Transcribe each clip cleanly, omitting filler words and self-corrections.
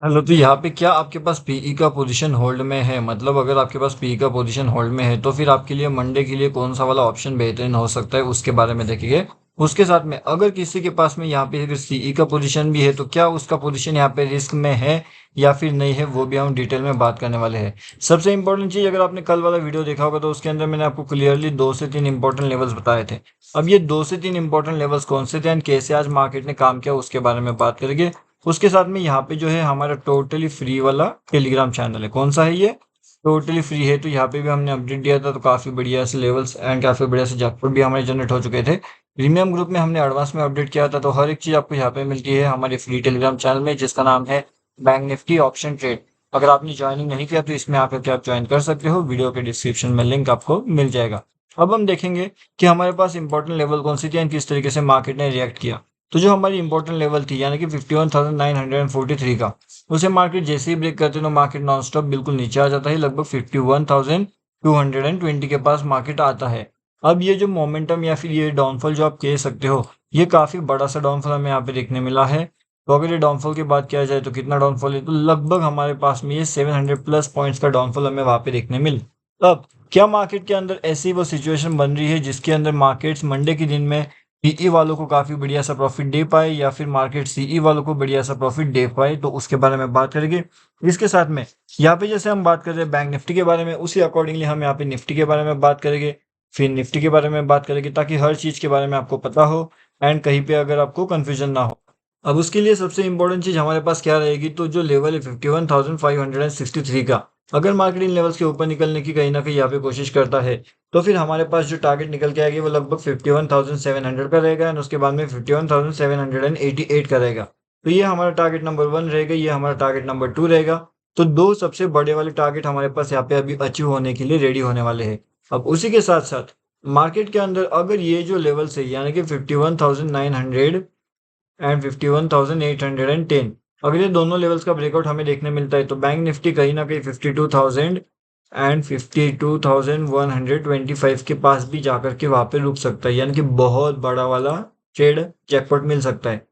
Hello, तो यहाँ पे क्या आपके पास पीई का पोजीशन होल्ड में है? मतलब अगर आपके पास पीई का पोजीशन होल्ड में है तो फिर आपके लिए मंडे के लिए कौन सा वाला ऑप्शन बेहतरीन हो सकता है उसके बारे में देखेंगे। उसके साथ में अगर किसी के पास में यहाँ पे अगर सीई का पोजीशन भी है तो क्या उसका पोजीशन यहाँ पे रिस्क में है या फिर नहीं है, वो भी हम डिटेल में बात करने वाले हैं। सबसे इंपॉर्टेंट चीज, अगर आपने कल वाला वीडियो देखा होगा तो उसके अंदर मैंने आपको क्लियरली 2 से 3 इंपॉर्टेंट लेवल्स बताए थे। अब ये 2 से 3 इंपॉर्टेंट लेवल्स कौन से थे एंड कैसे आज मार्केट ने काम किया उसके बारे में बात करेंगे। उसके साथ में यहाँ पे जो है हमारा टोटली फ्री वाला टेलीग्राम चैनल है। कौन सा है ये? टोटली फ्री है। तो यहाँ पे भी हमने अपडेट दिया था तो काफी बढ़िया से लेवल्स एंड काफी बढ़िया से जैकपॉट भी हमारे जनरेट हो चुके थे। प्रीमियम ग्रुप में हमने एडवांस में अपडेट किया था, तो हर एक चीज आपको यहाँ पे मिलती है हमारे फ्री टेलीग्राम चैनल में, जिसका नाम है बैंक निफ्टी ऑप्शन ट्रेड। अगर आपने ज्वाइनिंग नहीं किया तो इसमें आकर के आप ज्वाइन कर सकते हो, वीडियो के डिस्क्रिप्शन में लिंक आपको मिल जाएगा। अब हम देखेंगे कि हमारे पास इंपॉर्टेंट लेवल कौन सी थी एंड किस तरीके से मार्केट ने रिएक्ट किया। तो जो हमारी इंपॉर्टेंट लेवल थी यानी कि 51,943 का, उसे मार्केट जैसे ही ब्रेक करते तो मार्केट नॉन स्टॉप बिल्कुल नीचे आ जाता है, लगभग 51,220 के पास मार्केट आता है। अब ये जो मोमेंटम या फिर ये डाउनफॉल जो आप कह सकते हो, ये काफी बड़ा सा डाउनफॉल हमें यहाँ पे देखने मिला है। तो अगर ये डाउनफॉल की बात किया जाए तो कितना डाउनफॉल है, तो लगभग हमारे पास में ये 700 प्लस पॉइंट्स का डाउनफॉल हमें वहां पे देखने मिल। अब क्या मार्केट के अंदर ऐसी वो सिचुएशन बन रही है जिसके अंदर मार्केट्स मंडे के दिन में पीई वालों को काफी बढ़िया सा प्रॉफिट दे पाए या फिर मार्केट सीई वालों को बढ़िया सा प्रॉफिट दे पाए, तो उसके बारे में बात करेंगे। इसके साथ में यहाँ पे जैसे हम बात कर रहे हैं बैंक निफ्टी के बारे में, उसी अकॉर्डिंगली हम यहाँ पे निफ्टी के बारे में बात करेंगे, फिर निफ्टी के बारे में बात करेंगे, ताकि हर चीज के बारे में आपको पता हो एंड कहीं पे अगर आपको कंफ्यूजन ना हो। अब उसके लिए सबसे इंपॉर्टेंट चीज हमारे पास क्या रहेगी, तो जो लेवल है 51,563 का, अगर मार्केट इन लेवल्स के ऊपर निकलने की कहीं ना कहीं यहाँ पे कोशिश करता है तो फिर हमारे पास जो टारगेट निकल के आएगी वो लगभग 51,700 का रहेगा एंड उसके बाद में 51,788 का रहेगा। तो ये हमारा टारगेट नंबर 1 रहेगा, ये हमारा टारगेट नंबर 2 रहेगा। तो दो सबसे बड़े वाले टारगेट हमारे पास यहाँ पे अभी अचीव होने के लिए रेडी होने वाले हैं। अब उसी के साथ साथ मार्केट के अंदर अगर ये जो लेवल्स है यानी कि 51,900 एंड 51,810, अगर ये दोनों लेवल्स का ब्रेकआउट हमें देखने मिलता है तो बैंक निफ्टी कहीं ना कहीं 52,000 एंड 52,125 के पास भी जाकर के वहां पे रुक सकता है, यानी कि बहुत बड़ा वाला ट्रेड जैकपॉट मिल सकता है।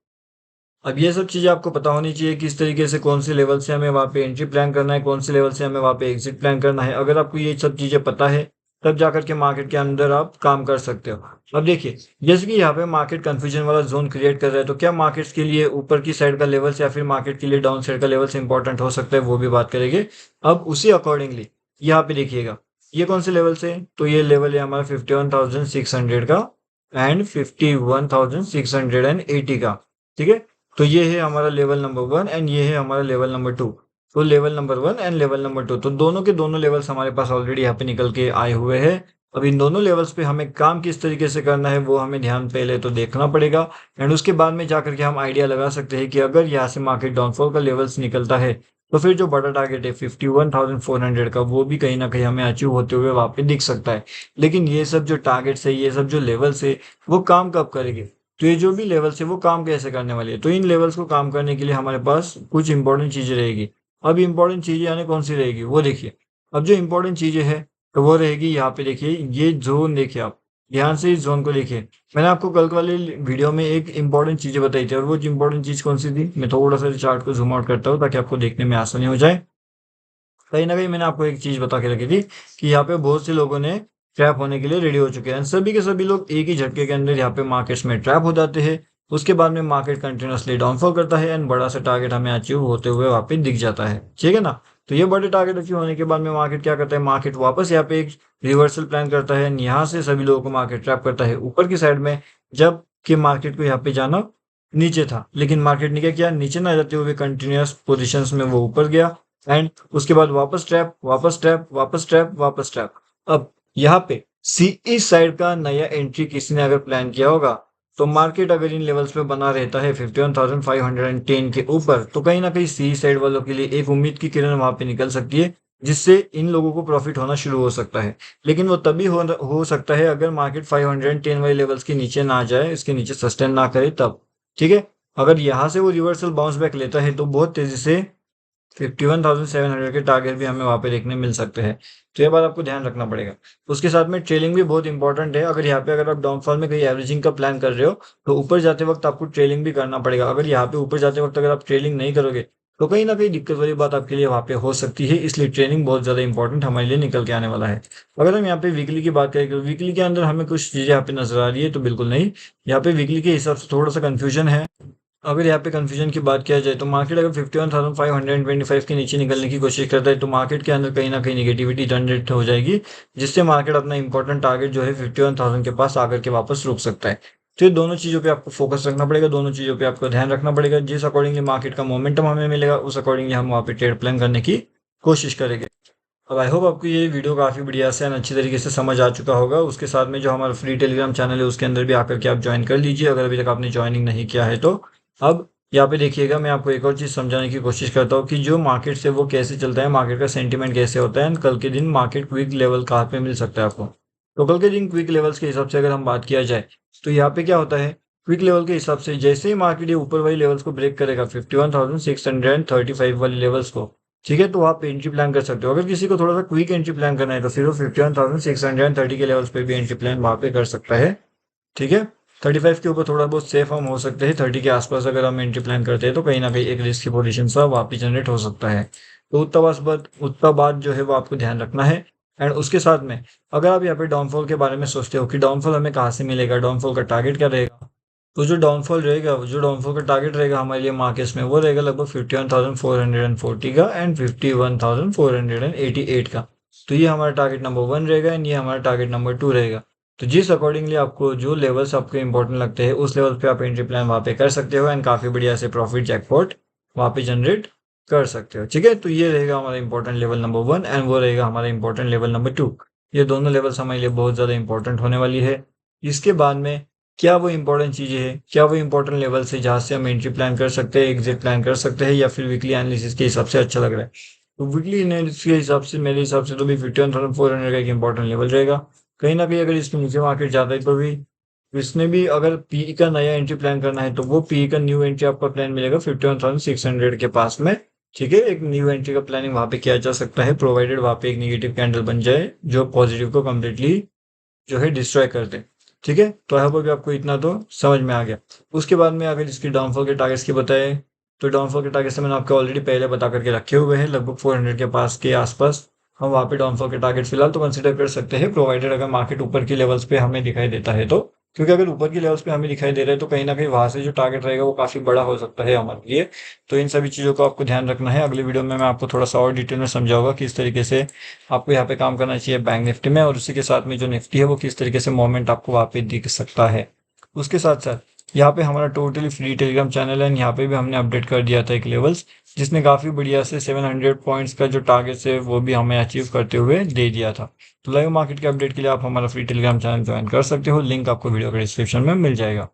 अब ये सब चीजें आपको पता होनी चाहिए किस तरीके से कौन से लेवल से हमें वहां पे एंट्री प्लान करना है, कौन से लेवल से हमें वहां पे एग्जिट प्लान करना है। अगर आपको ये सब चीजें पता है तब जाकर के मार्केट के अंदर आप काम कर सकते हो। अब देखिए, जैसे कि यहाँ पे मार्केट कंफ्यूजन वाला जोन क्रिएट कर रहा है, तो क्या मार्केट्स के लिए ऊपर की साइड का लेवल्स या फिर मार्केट के लिए डाउन साइड का लेवल्स इंपॉर्टेंट हो सकता है, वो भी बात करेंगे। अब उसी अकॉर्डिंगली यहाँ पे देखिएगा, ये कौन से लेवल से, तो ये लेवल है हमारा 51,600 का एंड 51,680 का। ठीक है, तो ये है हमारा लेवल नंबर 1 एंड ये है हमारा लेवल नंबर 2। तो level number 1 and level number 2, तो दोनों के दोनों लेवल्स हमारे पास ऑलरेडी यहाँ पे निकल के आए हुए हैं। अब इन दोनों लेवल्स पे हमें काम किस तरीके से करना है वो हमें ध्यान पहले तो देखना पड़ेगा एंड उसके बाद में जाकर के हम आइडिया लगा सकते हैं कि अगर यहाँ से मार्केट डाउनफॉल का लेवल्स निकलता है तो फिर जो बड़ा टारगेट है 51,400 का, वो भी कहीं ना कहीं हमें अचीव होते हुए वहां पे दिख सकता है। लेकिन ये सब जो टारगेट्स है, ये सब जो लेवल्स है, वो काम कब करेंगे? तो ये जो भी लेवल्स है वो काम कैसे करने वाली है, तो इन लेवल्स को काम करने के लिए हमारे पास कुछ इंपॉर्टेंट चीजें रहेगी। अब इंपॉर्टेंट चीजें यानी कौन सी रहेगी वो देखिए। अब जो इंपॉर्टेंट चीजें है तो वो रहेगी यहाँ पे, देखिए ये जोन देखिए, आप ध्यान से इस जोन को देखिए। मैंने आपको कल वाले वीडियो में एक इंपॉर्टेंट चीजें बताई थी, और वो इंपॉर्टेंट चीज कौन सी थी, मैं थोड़ा सा चार्ट को जूम आउट करता हूँ ताकि आपको देखने में आसानी हो जाए। कहीं ना कहीं मैंने आपको एक चीज बता के रखी थी कि यहाँ पे बहुत से लोगों ने ट्रैप होने के लिए रेडी हो चुके हैं। सभी के सभी लोग एक ही झटके के अंदर यहाँ पे मार्केट्स में ट्रैप हो जाते हैं। उसके बाद में मार्केट कंटिन्यूसली डाउनफॉल करता है एंड बड़ा सा टारगेट हमें अचीव होते हुए वहां पे दिख जाता है। ठीक है ना? तो ये बड़े टारगेट अचीव होने के बाद में मार्केट क्या करता है, मार्केट वापस यहाँ पे एक रिवर्सल प्लान करता है, यहाँ से सभी लोगों को मार्केट ट्रैप करता है ऊपर की साइड में, जब कि मार्केट को यहाँ पे जाना नीचे था। लेकिन मार्केट ने क्या किया, नीचे ना जाते हुए कंटिन्यूस पोजिशन में वो ऊपर गया एंड उसके बाद वापस ट्रैप, वापस ट्रैप, वापस ट्रैप, वापस ट्रैप। अब यहाँ पे सीई साइड का नया एंट्री किसी ने अगर प्लान किया होगा, तो मार्केट अगर इन लेवल्स पे बना रहता है 51,510 के ऊपर, तो कहीं ना कहीं सी साइड वालों के लिए एक उम्मीद की किरण वहां पे निकल सकती है, जिससे इन लोगों को प्रॉफिट होना शुरू हो सकता है। लेकिन वो तभी हो सकता है अगर मार्केट 510 वाले लेवल्स के नीचे ना जाए, इसके नीचे सस्टेन ना करे तब। ठीक है, अगर यहाँ से वो रिवर्सल बाउंस बैक लेता है तो बहुत तेजी से 51,700 के टारगेट भी हमें वहां पे देखने मिल सकते हैं। तो ये बात आपको ध्यान रखना पड़ेगा। उसके साथ में ट्रेलिंग भी बहुत इंपॉर्टेंट है। अगर यहाँ पे अगर आप डाउनफॉल में कहीं एवरेजिंग का प्लान कर रहे हो तो ऊपर जाते वक्त आपको ट्रेलिंग भी करना पड़ेगा। अगर यहाँ पे ऊपर जाते वक्त अगर आप ट्रेलिंग नहीं करोगे तो कहीं ना कहीं दिक्कत वाली बात आपके लिए वहाँ पे हो सकती है, इसलिए ट्रेनिंग बहुत ज़्यादा इंपॉर्टेंट हमारे लिए निकल के आने वाला है। अगर हम यहाँ पे वीकली की बात करें तो वीकली के अंदर हमें कुछ चीज़ें यहाँ पे नजर आ रही है, तो बिल्कुल नहीं, यहाँ पे वीकली के हिसाब से थोड़ा सा कन्फ्यूजन है। अगर यहाँ पे कन्फ्यूजन की बात किया जाए तो मार्केट अगर 51,525 के नीचे निकलने की कोशिश करता है तो मार्केट के अंदर कहीं ना कहीं निगेटिविटी जनरेट हो जाएगी, जिससे मार्केट अपना इंपॉर्टेंट टारगेट जो है 51,000 के पास आकर के वापस रुक सकता है। तो ये दोनों चीज़ों पे आपको फोकस रखना पड़ेगा, दोनों चीज़ों पे आपको ध्यान रखना पड़ेगा। जिस अकॉर्डिंगली मार्केट का मोमेंटम हमें मिलेगा उस अकॉर्डिंगली हम वहाँ पे ट्रेड प्लान करने की कोशिश करेंगे। अब आई होप आपको ये वीडियो काफ़ी बढ़िया से अच्छी तरीके से समझ आ चुका होगा। उसके साथ में जो हमारा फ्री टेलीग्राम चैनल है उसके अंदर भी आकर के आप ज्वाइन कर लीजिए, अगर अभी तक आपने ज्वाइनिंग नहीं किया है तो। अब यहाँ पे देखिएगा, मैं आपको एक और चीज़ समझाने की कोशिश करता हूँ कि जो मार्केट से वो कैसे चलता है, मार्केट का सेंटीमेंट कैसे होता है, कल के दिन मार्केट क्विक लेवल कहाँ पे मिल सकता है आपको। तो कल के दिन क्विक लेवल्स के हिसाब से अगर हम बात किया जाए तो यहाँ पे क्या होता है, क्विक लेवल के हिसाब से जैसे ही मार्केट ये ऊपर वाली लेवल्स को ब्रेक करेगा 51,635 वाली लेवल्स को, ठीक है, तो आप एंट्री प्लान कर सकते हो। अगर किसी को थोड़ा सा क्विक एंट्री प्लान करना है तो फिर वो 51,630 के लेवल्स पे भी एंट्री प्लान वहाँ पे कर सकता है, ठीक है। 35 के ऊपर थोड़ा बहुत सेफ हम हो सकते हैं, 30 के आसपास अगर हम एंट्री प्लान करते हैं तो कहीं ना कहीं एक रिस्क की पोजीशन सा वहाँ पे जनरेट हो सकता है। तो उतना बात जो है वो आपको ध्यान रखना है। एंड उसके साथ में अगर आप यहाँ पे डाउनफॉल के बारे में सोचते हो कि डाउनफॉल हमें कहाँ से मिलेगा, डाउनफॉल का टारगेट क्या रहेगा, तो जो डाउनफॉल का टारगेट रहेगा हमारे लिए मार्केट्स में वो रहेगा लगभग 51,440 का एंड 51,488 का। तो ये हमारा टारगेट नंबर 1 रहेगा एंड ये हमारा टारगेट नंबर 2 रहेगा। तो जिस अकॉर्डिंगली आपको जो लेवल्स आपको इंपॉर्टेंट लगते हैं उस लेवल पे आप एंट्री प्लान वहाँ पे कर सकते हो एंड काफ़ी बढ़िया से प्रॉफिट जैकपॉट वहाँ पे जनरेट कर सकते हो, ठीक है। तो ये रहेगा हमारा इंपॉर्टेंट लेवल नंबर 1 एंड वो रहेगा हमारा इंपॉर्टेंट लेवल नंबर 2। ये दोनों लेवल्स हमारे लिए बहुत ज़्यादा इंपॉर्टेंट होने वाली है। इसके बाद में क्या वो इंपॉर्टेंट चीज़ें हैं, क्या वो इंपॉर्टेंट लेवल्स है जहाँ से हम एंट्री प्लान कर सकते हैं, एग्जिट प्लान कर सकते हैं, या फिर वीकली एनालिसिस के हिसाब से अच्छा लग रहा है। तो वीकली एनालिसिस के हिसाब से मेरे हिसाब से तो भी 51,400 का एक इंपॉर्टेंट लेवल रहेगा। कहीं ना कहीं अगर इसके नीचे मार्केट जाता है तो भी इसमें भी अगर पीई का नया एंट्री प्लान करना है तो वो पीई का न्यू एंट्री आपका प्लान मिलेगा 51,600 के पास में, ठीक है। एक न्यू एंट्री का प्लानिंग वहाँ पे किया जा सकता है, प्रोवाइडेड वहाँ पे एक नेगेटिव कैंडल बन जाए जो पॉजिटिव को कम्प्लीटली जो है डिस्ट्रॉय कर दे, ठीक है। तो आई होप अभी आपको इतना तो समझ में आ गया। उसके बाद में अगर इसकी डाउनफॉल के टारगेट्स की बताए तो डाउनफॉल के टारगेट्स मैंने आपको ऑलरेडी पहले बता करके रखे हुए हैं, लगभग 400 के पास के आसपास हम वहाँ पे डाउनफॉल के टारगेट फिलहाल तो कंसिडर कर सकते हैं, प्रोवाइडेड अगर मार्केट ऊपर की लेवल्स पे हमें दिखाई देता है तो। क्योंकि अगर ऊपर की लेवल्स पे हमें दिखाई दे रहा है तो कहीं ना कहीं वहां से जो टारगेट रहेगा वो काफी बड़ा हो सकता है हमारे लिए। तो इन सभी चीज़ों को आपको ध्यान रखना है। अगली वीडियो में मैं आपको थोड़ा सा और डिटेल में समझाऊंगा किस तरीके से आपको यहाँ पे काम करना चाहिए बैंक निफ्टी में, और उसी के साथ में जो निफ्टी है वो किस तरीके से मूवमेंट आपको वहाँ पे दिख सकता है। उसके साथ साथ यहाँ पे हमारा टोटली फ्री टेलीग्राम चैनल है, यहाँ पे भी हमने अपडेट कर दिया था एक लेवल्स, जिसने काफ़ी बढ़िया से 700 पॉइंट्स का जो टारगेट है वो भी हमें अचीव करते हुए दे दिया था। तो लाइव मार्केट के अपडेट के लिए आप हमारा फ्री टेलीग्राम चैनल ज्वाइन कर सकते हो, लिंक आपको वीडियो के डिस्क्रिप्शन में मिल जाएगा।